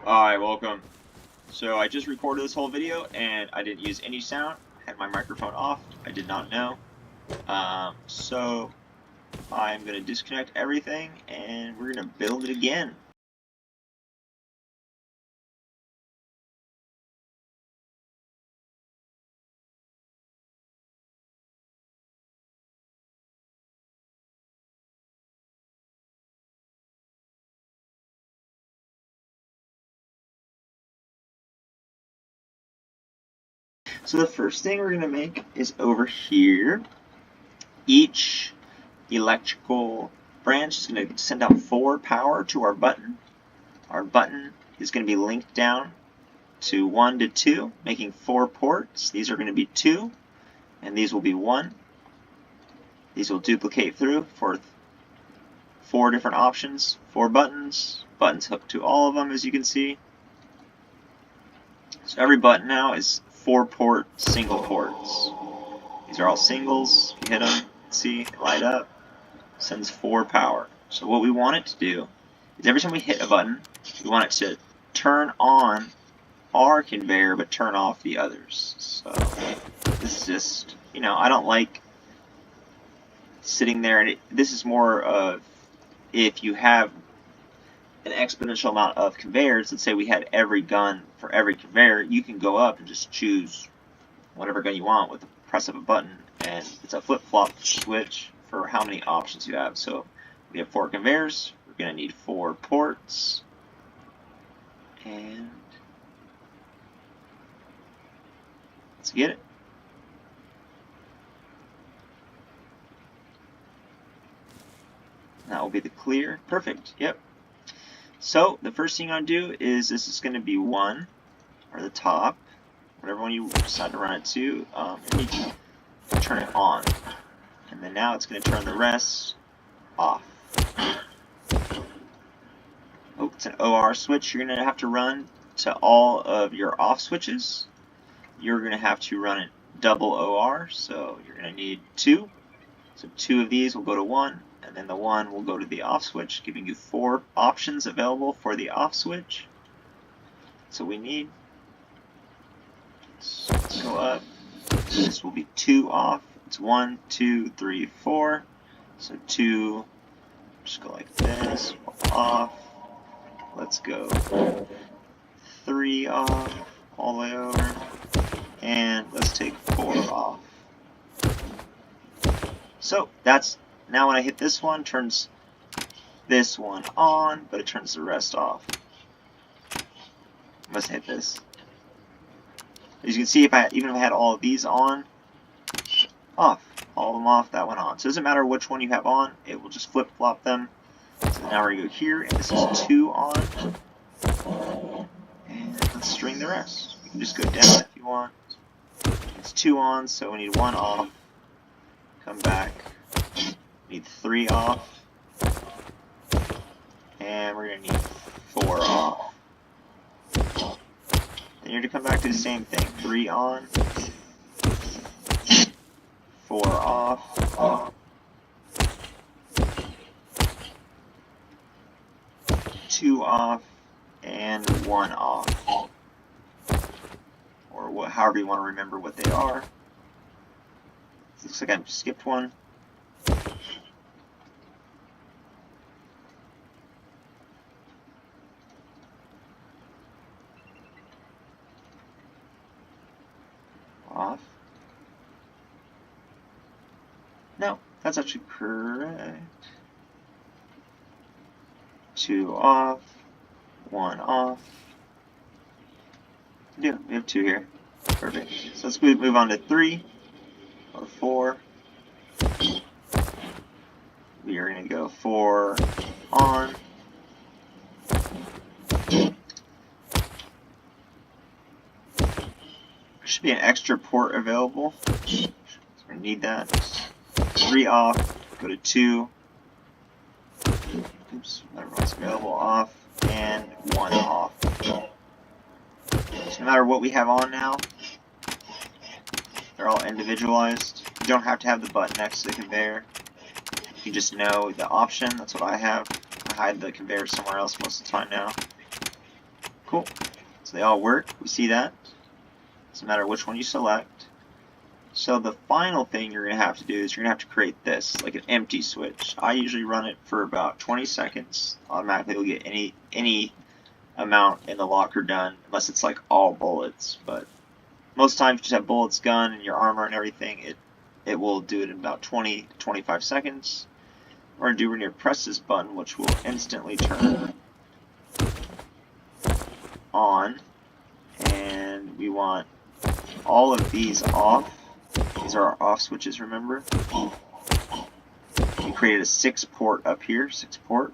Hi, welcome. So I just recorded this whole video and I didn't use any sound. I had my microphone off. I did not know. So I'm going to disconnect everything and we're going to build it again. So the first thing we're going to make is over here. Each electrical branch is going to send out 4 power to our button. Our button is going to be linked down to 1 to 2, making 4 ports. These are going to be 2, and these will be 1. These will duplicate through for 4 different options, 4 buttons. Buttons hooked to all of them, as you can see. So every button now is 4-port single ports. These are all singles. If you hit them, see, they light up, sends 4 power. So what we want it to do is every time we hit a button, we want it to turn on our conveyor but turn off the others. So this is just, I don't like sitting there, and this is more of if you have an exponential amount of conveyors. Let's say we had every gun for every conveyor, you can go up and just choose whatever gun you want with the press of a button, and it's a flip-flop switch for how many options you have. So we have 4 conveyors, we're going to need 4 ports, and let's get it. That will be the clear. Perfect. Yep. So the first thing I'm going to do is this is going to be 1, or the top, whatever one you decide to run it to. You need to turn it on, and then now it's going to turn the rest off. Oh, it's an OR switch. You're going to have to run to all of your off switches. You're going to have to run it double OR, so you're going to need 2. So 2 of these will go to 1, and then the 1 will go to the off switch, giving you 4 options available for the off switch. So we need, let's go up. So this will be 2 off. It's 1, 2, 3, 4. So 2, just go like this, off. Let's go 3 off, all the way over. And let's take 4 off. So that's, now when I hit this one, turns this one on, but it turns the rest off. I must hit this. As you can see, even if I had all of these on, off, all of them off, that one on. So it doesn't matter which one you have on, it will just flip-flop them. So now we're going to go here, and this is 2 on. And let's string the rest. You can just go down if you want. It's 2 on, so we need 1 off. Come back. Need 3 off. And we're going to need 4 off. Then you're going to come back to the same thing. 3 on. 4 off. 2 off. And 1 off. Or however you want to remember what they are. Looks like I skipped one. Off. No, that's actually correct. 2 off. 1 off. Yeah, we have 2 here. Perfect. So let's move on to 3 or 4. We are going to go 4 on. There should be an extra port available. So we're going to need that. 3 off. Go to 2. Oops, whatever one's available, off. And 1 off. So no matter what we have on now, they're all individualized. You don't have to have the button next to the conveyor. You just know the option. That's what I have. I hide the conveyor somewhere else most of the time now. Cool. So they all work. We see that. Doesn't matter which one you select. So the final thing you're going to have to do is you're going to have to create this, like an empty switch. I usually run it for about 20 seconds. Automatically you'll get any amount in the locker done, unless it's like all bullets. But most times you just have bullets, gun, and your armor and everything. It will do it in about 20 to 25 seconds. What we're going to do, we're going to press this button, which will instantly turn on. And we want all of these off. These are our off switches, remember? We created a 6-port up here, 6-port.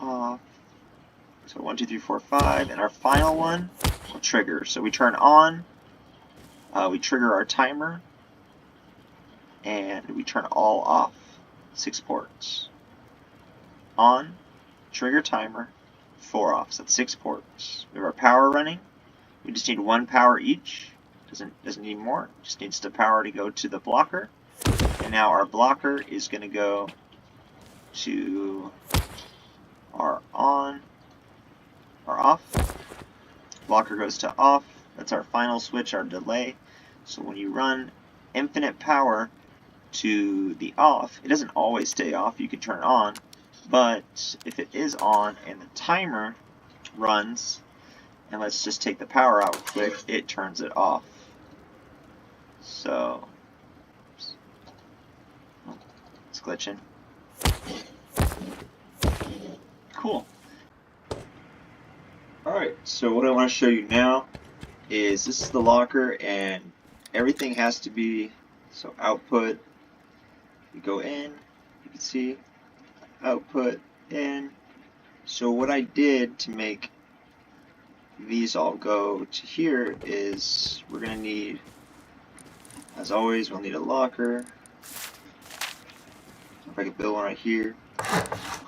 Off. So 1, 2, 3, 4, 5, and our final one will trigger. So we turn on, we trigger our timer, and we turn all off. 6 ports. On, trigger timer, 4 off. So that's 6 ports. We have our power running. We just need 1 power each. Doesn't need more. Just needs the power to go to the blocker. And now our blocker is going to go to our on, our off. Blocker goes to off. That's our final switch, our delay. So when you run infinite power to the off, it doesn't always stay off. You can turn it on. But if it is on and the timer runs, and let's just take the power out quick, it turns it off. So, it's glitching. Cool. Alright, so what I want to show you now is this is the locker, and everything has to be, so output, you go in, you can see, output, in. So what I did to make these all go to here is we're going to need, as always, we'll need a locker. If I could build one right here.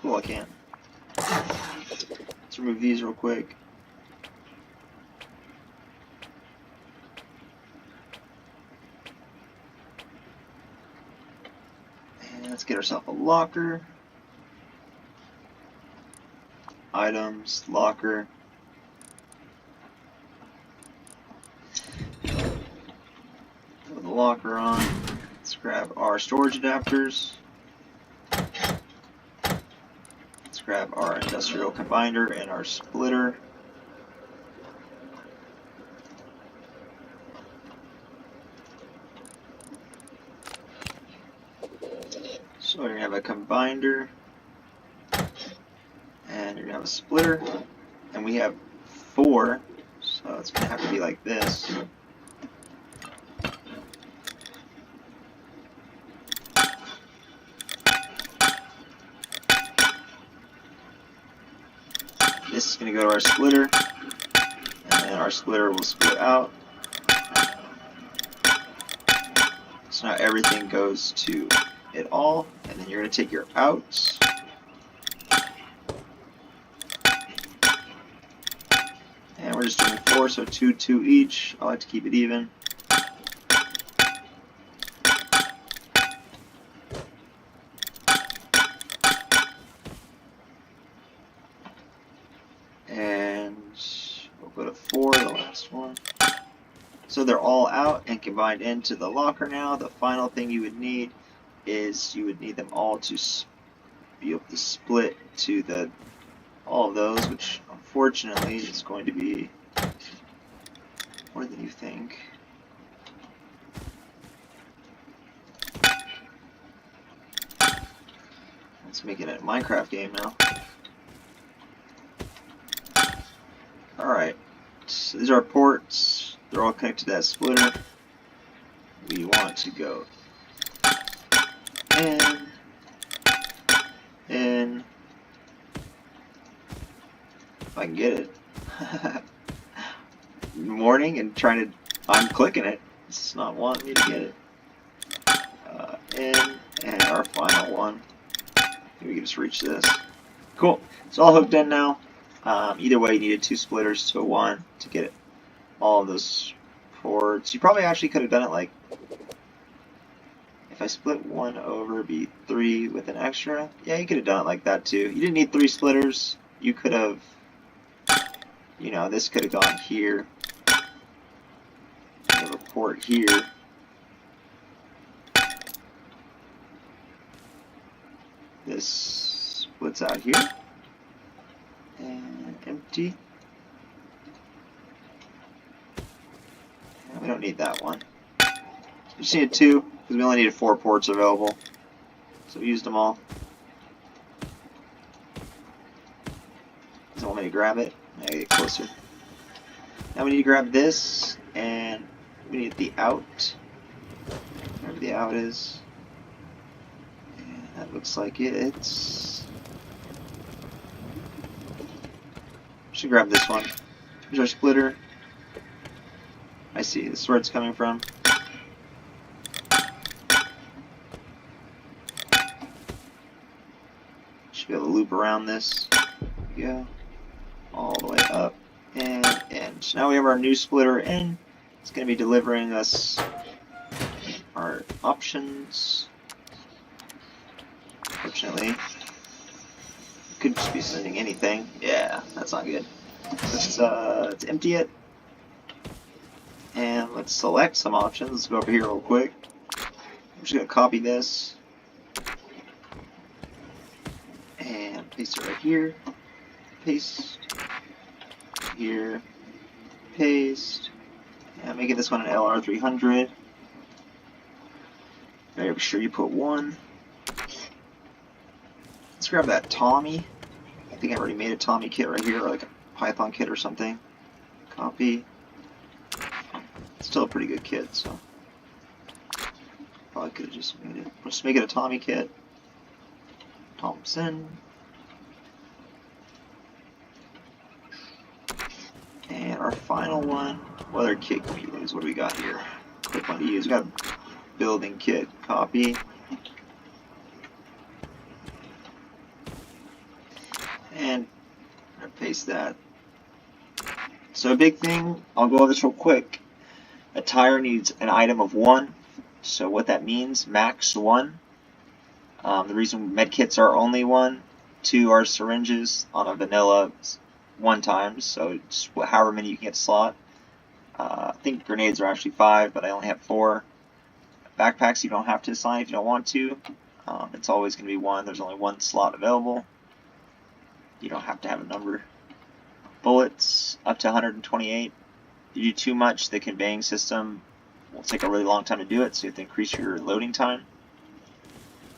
Cool, I can. Let's remove these real quick. And let's get ourselves a locker. Items, locker. Put the locker on. Let's grab our storage adapters. Let's grab our industrial combiner and our splitter. So you're going to have a combiner, and you're going to have a splitter, and we have 4, so it's going to have to be like this. This is going to go to our splitter, and then our splitter will split out. So now everything goes to it all, and then you're going to take your outs. And we're just doing 4, so 2, 2 each. I like to keep it even. And we'll go to 4, the last one. So they're all out and combined into the locker now. The final thing you would need is you would need them all to be able to split to all of those, which unfortunately is going to be more than you think. Let's make it a Minecraft game now. Alright, so these are our ports. They're all connected to that splitter. We want to go in, if I can get it. Morning and trying to, I'm clicking it. It's not wanting me to get it. In, and our final one. Maybe we can just reach this. Cool. It's all hooked in now. Either way, you needed 2 splitters to a 1 to get it. All of those ports. You probably actually could have done it like, if I split 1 over, it'd be 3 with an extra. Yeah, you could have done it like that too. You didn't need 3 splitters. you could have, you know, this could have gone here. You have a port here. This splits out here. And empty. And we don't need that one. We just needed 2, because we only needed 4 ports available. So we used them all. Doesn't want me to grab it. I gotta get closer. Now we need to grab this, and we need the out. Wherever the out is. And that looks like it's... Should grab this one. Here's our splitter. I see, this is where it's coming from. Should be able to loop around this. There we go. All the way up and in. So now we have our new splitter in. It's going to be delivering us our options. Fortunately, it could just be sending anything. Yeah, that's not good. Let's empty it. And let's select some options. Let's go over here real quick. I'm just going to copy this. And paste it right here. Paste. Here. Paste. And making this one an LR300. Make sure you put 1. Let's grab that Tommy. I think I already made a Tommy kit right here, or like a Python kit or something. Copy. It's still a pretty good kit, so probably could have just made it. Let's make it a Tommy kit. Thompson. And our final one, what other kit can we use? What do we got here? Quick one to use. We got a building kit. Copy. And paste that. So a big thing, I'll go over this real quick. A tire needs an item of 1. So what that means, max 1. The reason med kits are only 1, 2 are syringes on a vanilla 1 times, so it's however many you can get slot. I think grenades are actually 5, but I only have 4. Backpacks you don't have to assign if you don't want to. It's always going to be 1. There's only 1 slot available. You don't have to have a number. Bullets up to 128. If you do too much, the conveying system will take a really long time to do it, so you have to increase your loading time.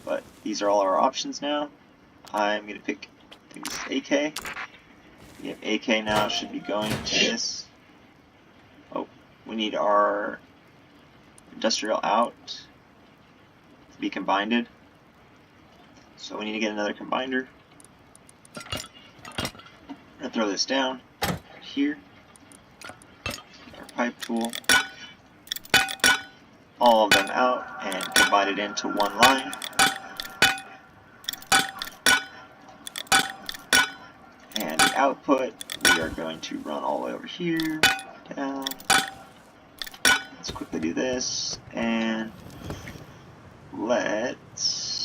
But these are all our options now. I'm going to pick, I think this is AK. We have AK now, should be going to this. Oh, we need our industrial out to be combined. So we need to get another combiner. I'm going to throw this down here. Our pipe tool. All of them out and combine it into 1 line. And the output, we are going to run all the way over here, down. Let's quickly do this, and let's...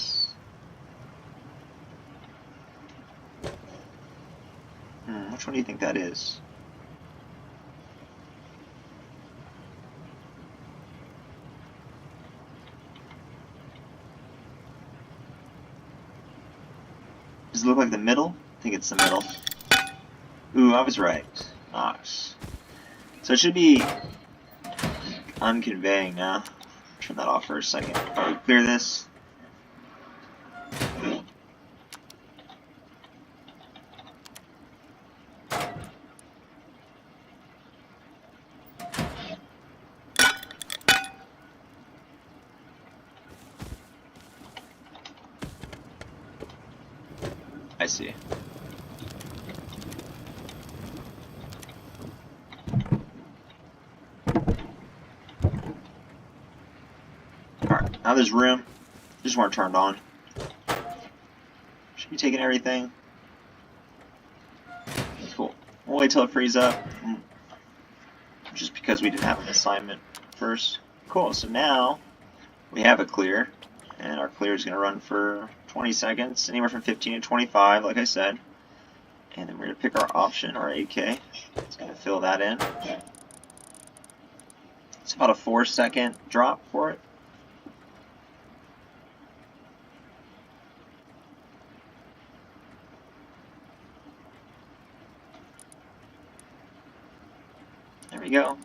which one do you think that is? Does it look like the middle? I think it's the middle. Ooh, I was right. Nice. So it should be unconveying now. Turn that off for a second. Alright, clear this. I see. Alright, now there's room. Just weren't turned on. Should be taking everything. Cool. We'll wait till it frees up. Just because we didn't have an assignment first. Cool, so now we have a clear. And our clear is going to run for 20 seconds, anywhere from 15 to 25, like I said. And then we're going to pick our option, our AK. It's going to fill that in. It's about a 4-second drop for it. There we go.